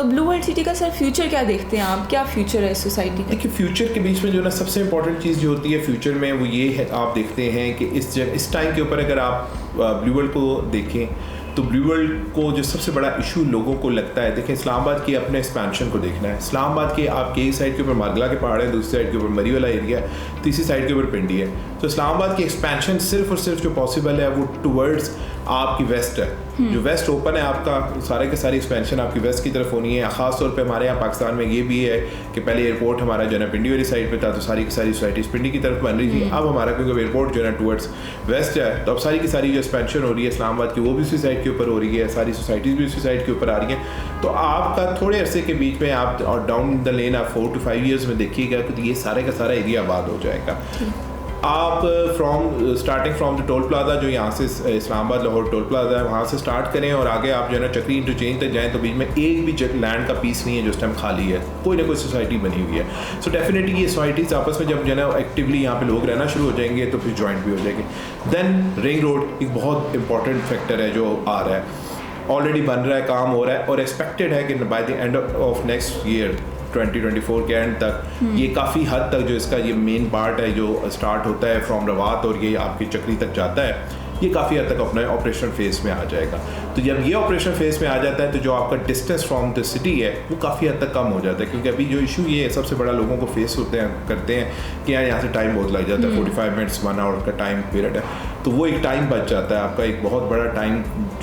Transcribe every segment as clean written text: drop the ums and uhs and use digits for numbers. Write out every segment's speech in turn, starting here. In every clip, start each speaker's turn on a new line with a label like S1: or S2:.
S1: तो blue world city का sir future क्या देखते हैं आप, क्या फ्यूचर है सोसाइटी का?
S2: देखिए फ्यूचर के बीच में जो ना सबसे इंपॉर्टेंट चीज़ जो होती है फ्यूचर में वो ये है, आप देखते हैं कि इस टाइम के ऊपर अगर आप ब्लू वर्ल्ड को देखें तो ब्लू वर्ल्ड को जो सबसे बड़ा इशू लोगों को लगता है, देखें इस्लामाबाद के अपने एक्सपेंशन को देखना है। इस्लामाबाद के आपके एक साइड के ऊपर मारगला के पहाड़ है, दूसरी साइड के ऊपर मरी वाला एरिया है, तीसरी साइड के ऊपर पिंडी है। तो इस्लामाबाद की एक्सपेंशन सिर्फ और सिर्फ जो पॉसिबल है वो टूवर्ड्स आपकी वेस्ट है। जो वेस्ट ओपन है आपका, सारे के सारी एक्सपेंशन आपकी वेस्ट की तरफ होनी है। ख़ास तौर पे हमारे यहाँ पाकिस्तान में ये भी है कि पहले एयरपोर्ट हमारा जो है ना पिंडी वाली साइड पे था, तो सारी की सारी सोसाइटीज़ पिंडी की तरफ बन रही थी। अब हमारा क्योंकि एयरपोर्ट जो है ना टूवर्ड्स वेस्ट है, तो अब सारी की सारी जो एक्सपेंशन हो रही है इस्लामाबाद की वो भी उसी साइड के ऊपर हो रही है, सारी सोसाइटीज़ भी उसी साइड के ऊपर आ रही हैं। तो आपका थोड़े अरसे के बीच में आप और डाउन द लेन आप 4 to 5 ईयर्स में देखिएगा कि ये सारे का सारा एरिया आबाद हो जाएगा। आप starting from the toll plaza, जो यहाँ से इस्लामाबाद लाहौर टोल प्लाजा है, वहाँ से स्टार्ट करें और आगे आप जो है ना चक्री इंटरचेंज तक जाएँ तो बीच में एक भी लैंड का पीस नहीं है जो उस टाइम खाली है, कोई ना कोई सोसाइटी बनी हुई है। सो डेफिनेटली ये सोसाइटीज़ आपस में जब जो है ना एक्टिवली यहाँ पे लोग रहना शुरू हो जाएंगे तो फिर जॉइंट भी हो जाएंगे। देन रिंग रोड एक बहुत इंपॉर्टेंट फैक्टर है जो आ रहा है, ऑलरेडी बन रहा है, काम हो रहा है और एक्सपेक्टेड है कि by the end of next year 2024 के एंड तक ये काफ़ी हद तक जो इसका ये मेन पार्ट है जो स्टार्ट होता है फ्रॉम रवात और ये आपकी चक्री तक जाता है, ये काफ़ी हद तक अपने ऑपरेशन फेज़ में आ जाएगा। तो जब ये ऑपरेशन फेज़ में आ जाता है तो जो आपका डिस्टेंस फ्रॉम द सिटी है वो काफ़ी हद तक कम हो जाता है, क्योंकि अभी जो इशू ये सबसे बड़ा लोगों को फेस करते हैं कि यार यहाँ से टाइम बहुत लग जाता है, 45 मिनट्स 1 आवर का टाइम पीरियड है, तो वो एक टाइम बच जाता है आपका, एक बहुत बड़ा टाइम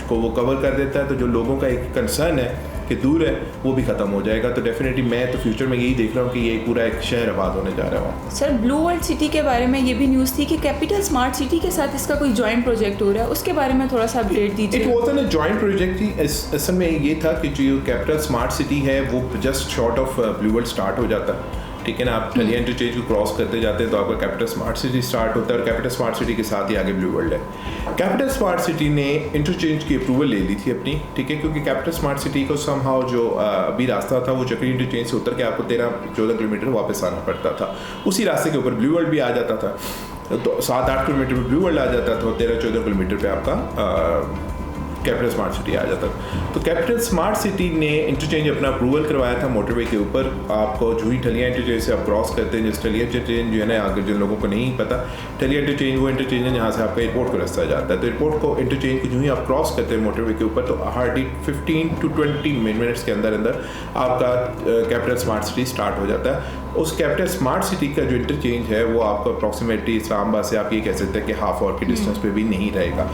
S2: को वो कवर कर देता है। तो जो लोगों का एक कंसर्न है कि दूर है वो भी ख़त्म हो जाएगा। तो डेफिनेटली मैं तो फ्यूचर में यही देख रहा हूँ कि ये पूरा एक शहर आबाद होने जा रहा है।
S1: सर ब्लू वर्ल्ड सिटी के बारे में ये भी न्यूज़ थी कि कैपिटल स्मार्ट सिटी के साथ इसका कोई जॉइंट प्रोजेक्ट हो रहा है, उसके बारे में थोड़ा सा अपडेट दीजिए।
S2: It was a joint project ही, असल में ये था कि जो कैपिटल स्मार्ट सिटी है वो just short of blue world start हो जाता है, ठीक है ना। आप ठलिया इंटरचेंज को क्रॉस करते जाते हैं तो आपका कैपिटल स्मार्ट सिटी स्टार्ट होता है और कैपिटल स्मार्ट सिटी के साथ ही आगे ब्लू वर्ल्ड है। कैपिटल स्मार्ट सिटी ने इंटरचेंज की अप्रूवल ले ली थी अपनी, ठीक है, क्योंकि कैपिटल स्मार्ट सिटी को समहाउ जो अभी रास्ता था वो चक्री इंटरचेंज से उतर के आपको 13-14 किलोमीटर वापस आना पड़ता था। उसी रास्ते के ऊपर ब्लू वर्ल्ड भी आ जाता था, तो 7-8 किलोमीटर पर ब्लू वर्ल्ड आ जाता था और 13-14 किलोमीटर पर आपका कैपिटल स्मार्ट सिटी आ जाता। तो कैपिटल स्मार्ट सिटी ने इंटरचेंज अपना अप्रूवल करवाया था मोटरवे के ऊपर। आपको जूही ठलिया इंटरचेंज से आप क्रॉस करते हैं, जिस ठलिया इंटरचेंज जो है ना, अगर जिन लोगों को नहीं पता, ठलिया इंटरचेंज वो इंटरचेंज है जहाँ से आपका एयरपोर्ट को रास्ता जाता है। तो एयरपोर्ट को इंटरचेंज को जो ही आप क्रॉस करते हैं मोटरवे के ऊपर, तो हार्डली 15 to 20 मिनट्स के अंदर अंदर आपका कैपिटल स्मार्ट सिटी स्टार्ट हो जाता है। उस कैपिटल स्मार्ट सिटी का जो इंटरचेंज है वो आपको अप्रॉक्सीमेटली इस्लामाबाद से आप ये कह सकते हैं कि हाफ आवर की डिस्टेंस पे भी नहीं रहेगा।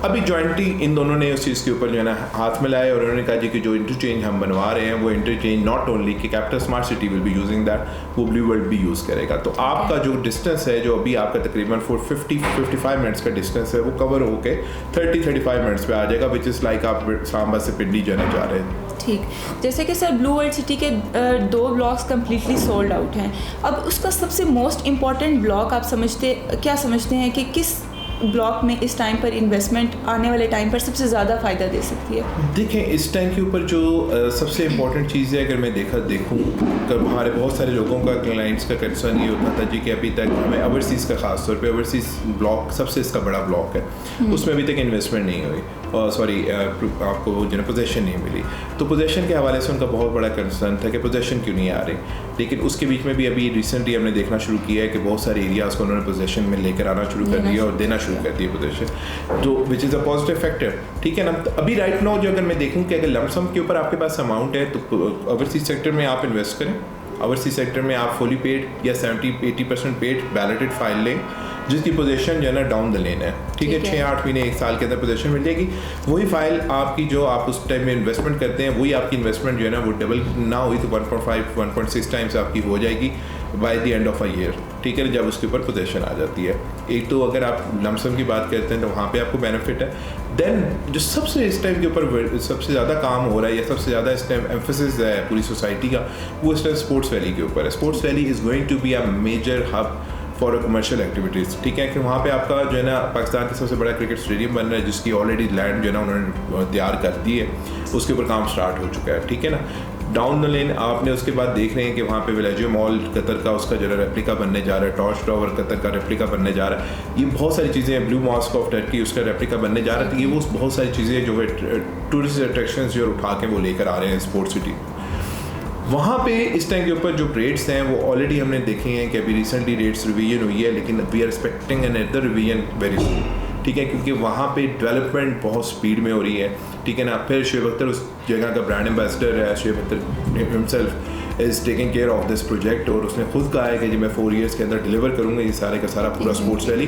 S2: अभी जॉइंटली इन दोनों ने उस चीज़ के ऊपर जो है ना हाथ मिलाए और उन्होंने कहा जी कि जो इंटरचेंज हम बनवा रहे हैं वो इंटरचेंज नॉट ओनली कि capital smart city will be using that, वो ब्लू वर्ल्ड भी यूज़ करेगा। तो आपका जो डिस्टेंस है जो अभी आपका तकरीबन 55 मिनट्स का डिस्टेंस है वो कवर होके 30-35 मिनट्स पे आ जाएगा, विच इज़ लाइक आप इस्लामाबाद से पिंडी जाने जा रहे हैं।
S1: ठीक, जैसे कि सर ब्लू वर्ल्ड सिटी के 2 ब्लॉक्स कम्प्लीटली सोल्ड आउट हैं। अब उसका सबसे मोस्ट इम्पॉर्टेंट ब्लॉक आप क्या समझते हैं कि किस ब्लॉक में इस टाइम पर इन्वेस्टमेंट आने वाले टाइम पर सबसे ज़्यादा फ़ायदा दे सकती है?
S2: देखें इस टाइम के ऊपर जो सबसे इम्पोर्टेंट चीज़ है, अगर मैं देखूँ तो हमारे बहुत सारे लोगों का क्लाइंट्स का कंसर्न ये होता था जी कि अभी तक हमें ओवरसीज़ का ख़ास तौर पे ओवरसीज़ ब्लॉक सबसे इसका बड़ा ब्लॉक है, उसमें अभी तक इन्वेस्टमेंट नहीं हुई और आपको जो है पोजेशन नहीं मिली। तो पोजेशन के हवाले से उनका बहुत बड़ा कंसर्न था कि पोजेशन क्यों नहीं आ रही। लेकिन उसके बीच में भी अभी रिसेंटली हमने देखना शुरू किया है कि बहुत सारे एरियाज़ को उन्होंने पोजेशन में लेकर आना शुरू कर दिया और देना शुरू कर दिया पोजेशन, जो which is a positive factor, ठीक है ना। तो अभी राइट नाउ जो अगर मैं देखूँ कि अगर लमसम के ऊपर आपके पास अमाउंट है तो ओवरसीज सेक्टर में आप इन्वेस्ट करें। ओवरसीज सेक्टर में आप फुली पेड या 70-80% पेड बैलेटेड फाइल लें जिसकी पोजीशन जो है ना डाउन द लेन है, ठीक है, 6-8 महीने 1 साल के अंदर पोजीशन मिल जाएगी। वही फाइल आपकी जो आप उस टाइम में इन्वेस्टमेंट करते हैं वही आपकी इन्वेस्टमेंट जो है ना वो डबल ना हुई तो 1.5-1.6 टाइम्स आपकी हो जाएगी by the end of a year, ठीक है, जब उसके ऊपर पोजीशन आ जाती है। एक तो अगर आप लमसम की बात करते हैं तो वहाँ पे आपको बेनिफिट है। देन जो सबसे इस टाइम के ऊपर सबसे ज़्यादा काम हो रहा है या सबसे ज़्यादा इस टाइम एम्फेसिस है पूरी सोसाइटी का, वो इस टाइम स्पोर्ट्स वैली के ऊपर है। Sports valley is going to be a major hub for commercial activities, ठीक है, कि वहाँ पे आपका जो है ना पाकिस्तान का सबसे बड़ा क्रिकेट स्टेडियम बन रहा है जिसकी ऑलरेडी लैंड जो है ना उन्होंने तैयार कर दी है, उसके ऊपर काम स्टार्ट हो चुका है, ठीक है ना। डाउन द लेन आपने उसके बाद देख रहे हैं कि वहाँ पे विलेजियो मॉल कतर का उसका जो है रेप्लिका बनने जा रहा है, टॉर्च टावर कतर का रेप्लिका बनने जा रहा है, ये बहुत सारी चीज़ें हैं, ब्लू मॉस्क ऑफ टर्की उसका रेप्लिका बनने जा रहा है। तो ये वो बहुत सारी चीज़ें जो है टूरिस्ट अट्रैक्शन जो उठा के वो लेकर आ रहे हैं स्पोर्ट सिटी। वहाँ पे इस टाइम के ऊपर जो रेट्स हैं वो ऑलरेडी हमने देखे हैं कि अभी रिसेंटली रेट्स रिवीजन हुई है, लेकिन we are expecting another revision very soon, ठीक है, क्योंकि वहाँ पे डेवलपमेंट बहुत स्पीड में हो रही है, ठीक है ना। फिर शुएब अख्तर उस जगह का ब्रांड एम्बेसडर है, Shoaib Akhtar himself is taking care of this project, और उसने खुद कहा है कि जी मैं 4 ईयर्स के अंदर डिलीवर करूँगा ये सारे का सारा पूरा स्पोर्ट्स वैली।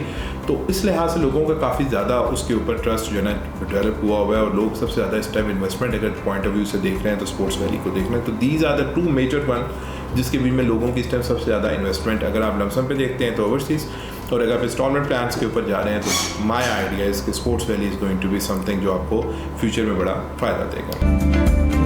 S2: तो इस लिहाज से लोगों का काफ़ी ज़्यादा उसके ऊपर ट्रस्ट जो है ना डेवलप हुआ है, और लोग सबसे ज़्यादा इस टाइम इन्वेस्टमेंट अगर पॉइंट ऑफ व्यू से देख रहे हैं तो स्पोर्ट्स वैली को देख रहे हैं। तो these are the 2 major one जिसके बीच में लोगों की इस टाइम सबसे ज़्यादा इन्वेस्टमेंट, अगर आप लमसम पे देखते हैं तो ओवरसीज़, और अगर आप इंस्टॉलमेंट प्लान्स के ऊपर जा रहे हैं तो माय आइडिया इज़ कि sports valley is going to be something जो आपको फ्यूचर में बड़ा फ़ायदा देगा।